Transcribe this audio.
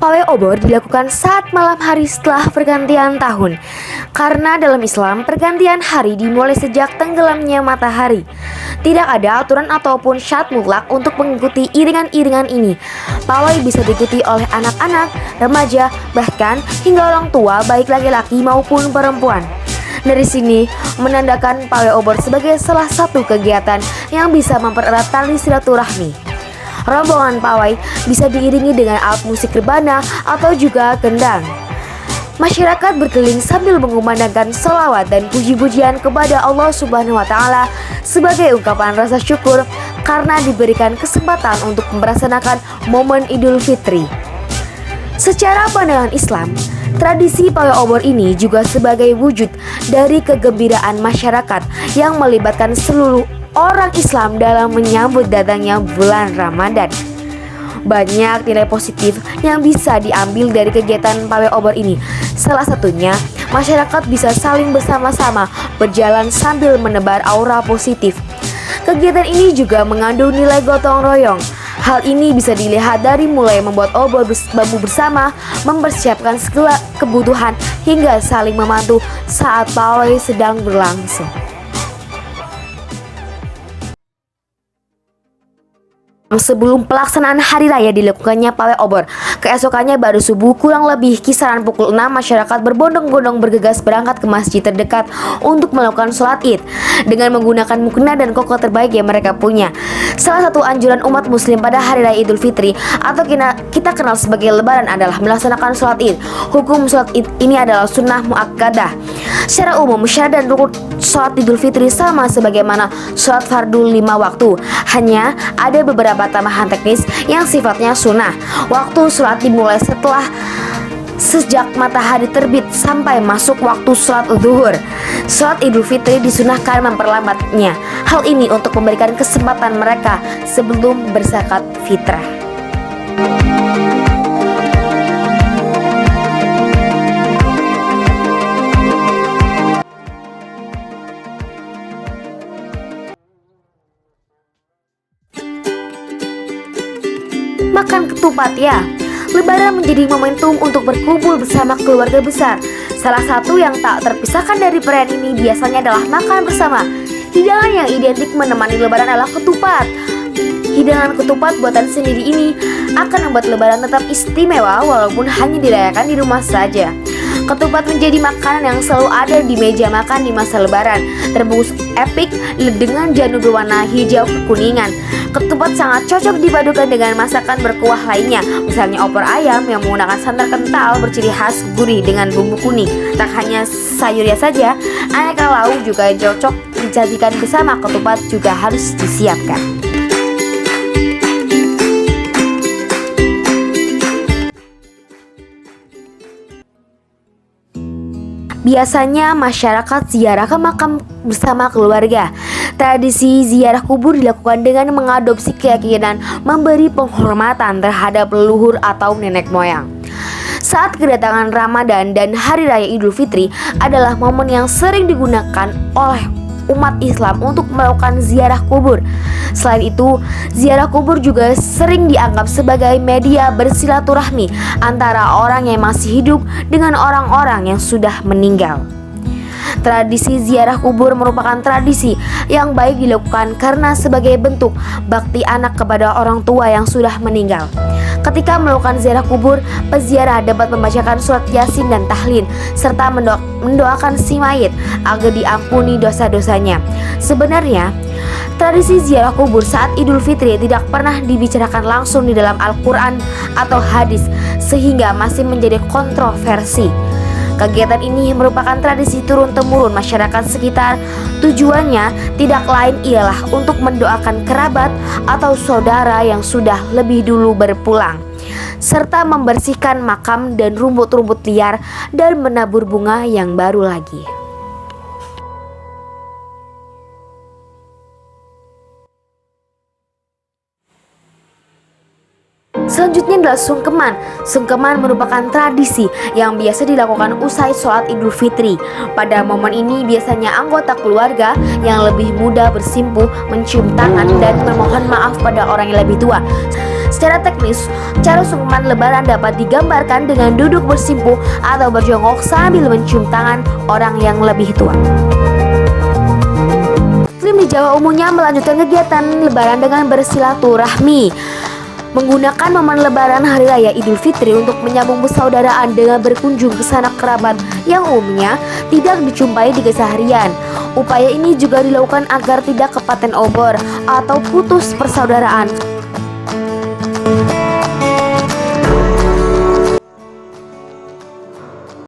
Pawai obor dilakukan saat malam hari setelah pergantian tahun. Karena dalam Islam, pergantian hari dimulai sejak tenggelamnya matahari. Tidak ada aturan ataupun syarat mutlak untuk mengikuti iringan-iringan ini. Pawai bisa diikuti oleh anak-anak, remaja, bahkan hingga orang tua baik laki-laki maupun perempuan. Dari sini menandakan pawai obor sebagai salah satu kegiatan yang bisa mempererat tali silaturahmi. Rombongan pawai bisa diiringi dengan alat musik rebana atau juga gendang. Masyarakat berkeliling sambil mengumandangkan selawat dan puji-pujian kepada Allah Subhanahu wa Ta'ala sebagai ungkapan rasa syukur karena diberikan kesempatan untuk merasakan momen Idul Fitri. Secara pandangan Islam, tradisi pawai obor ini juga sebagai wujud dari kegembiraan masyarakat yang melibatkan seluruh orang Islam dalam menyambut datangnya bulan Ramadan. Banyak nilai positif yang bisa diambil dari kegiatan pawai obor ini. Salah satunya, masyarakat bisa saling bersama-sama berjalan sambil menebar aura positif. Kegiatan ini juga mengandung nilai gotong royong. Hal ini bisa dilihat dari mulai membuat obor bambu bersama, mempersiapkan segala kebutuhan, hingga saling membantu saat pawai sedang berlangsung. Sebelum pelaksanaan hari raya dilakukannya pawai obor. Keesokannya baru subuh kurang lebih kisaran pukul 6 masyarakat berbondong-bondong bergegas berangkat ke masjid terdekat untuk melakukan sholat id dengan menggunakan mukena dan koko terbaik yang mereka punya. Salah satu anjuran umat muslim pada hari raya Idul Fitri atau kita kenal sebagai lebaran adalah melaksanakan sholat id. Hukum sholat id ini adalah sunnah muakkadah. Secara umum syarat dan rukun sholat Idul Fitri sama sebagaimana sholat fardu 5 waktu. Hanya ada beberapa tambahan teknis yang sifatnya sunnah. Waktu sholat dimulai sejak matahari terbit sampai masuk waktu sholat zuhur. Sholat Idul Fitri disunahkan memperlambatnya. Hal ini untuk memberikan kesempatan mereka sebelum berzakat fitrah. Makan ketupat ya. Lebaran menjadi momentum untuk berkumpul bersama keluarga besar. Salah satu yang tak terpisahkan dari perayaan ini biasanya adalah makan bersama. Hidangan yang identik menemani lebaran adalah ketupat. Hidangan ketupat buatan sendiri ini akan membuat lebaran tetap istimewa walaupun hanya dirayakan di rumah saja. Ketupat menjadi makanan yang selalu ada di meja makan di masa lebaran, terbungkus epik dengan janur berwarna hijau kekuningan. Ketupat sangat cocok dipadukan dengan masakan berkuah lainnya, misalnya opor ayam yang menggunakan santan kental berciri khas gurih dengan bumbu kuning. Tak hanya sayurnya saja, aneka lauk juga cocok disajikan bersama ketupat juga harus disiapkan. Biasanya masyarakat ziarah ke makam bersama keluarga. Tradisi ziarah kubur dilakukan dengan mengadopsi keyakinan memberi penghormatan terhadap leluhur atau nenek moyang. Saat kedatangan Ramadan dan Hari Raya Idul Fitri adalah momen yang sering digunakan oleh umat Islam untuk melakukan ziarah kubur. Selain itu, ziarah kubur juga sering dianggap sebagai media bersilaturahmi antara orang yang masih hidup dengan orang-orang yang sudah meninggal. Tradisi ziarah kubur merupakan tradisi yang baik dilakukan karena sebagai bentuk bakti anak kepada orang tua yang sudah meninggal. Ketika melakukan ziarah kubur, peziarah dapat membacakan surat Yasin dan tahlil serta mendoakan si mayit agar diampuni dosa-dosanya. Sebenarnya, tradisi ziarah kubur saat Idul Fitri tidak pernah dibicarakan langsung di dalam Al-Quran atau hadis sehingga masih menjadi kontroversi. Kegiatan ini merupakan tradisi turun-temurun masyarakat sekitar. Tujuannya tidak lain ialah untuk mendoakan kerabat atau saudara yang sudah lebih dulu berpulang, serta membersihkan makam dan rumput-rumput liar dan menabur bunga yang baru lagi. Selanjutnya adalah sungkeman. Sungkeman merupakan tradisi yang biasa dilakukan usai sholat Idul Fitri. Pada momen ini biasanya anggota keluarga yang lebih muda bersimpuh, mencium tangan dan memohon maaf pada orang yang lebih tua. Secara teknis, cara sungkeman lebaran dapat digambarkan dengan duduk bersimpuh atau berjongkok sambil mencium tangan orang yang lebih tua. Muslim di Jawa umumnya melanjutkan kegiatan lebaran dengan bersilaturahmi, menggunakan momen lebaran hari raya Idul Fitri untuk menyambung persaudaraan dengan berkunjung ke sanak kerabat yang umumnya tidak dijumpai di keseharian. Upaya ini juga dilakukan agar tidak kepaten obor atau putus persaudaraan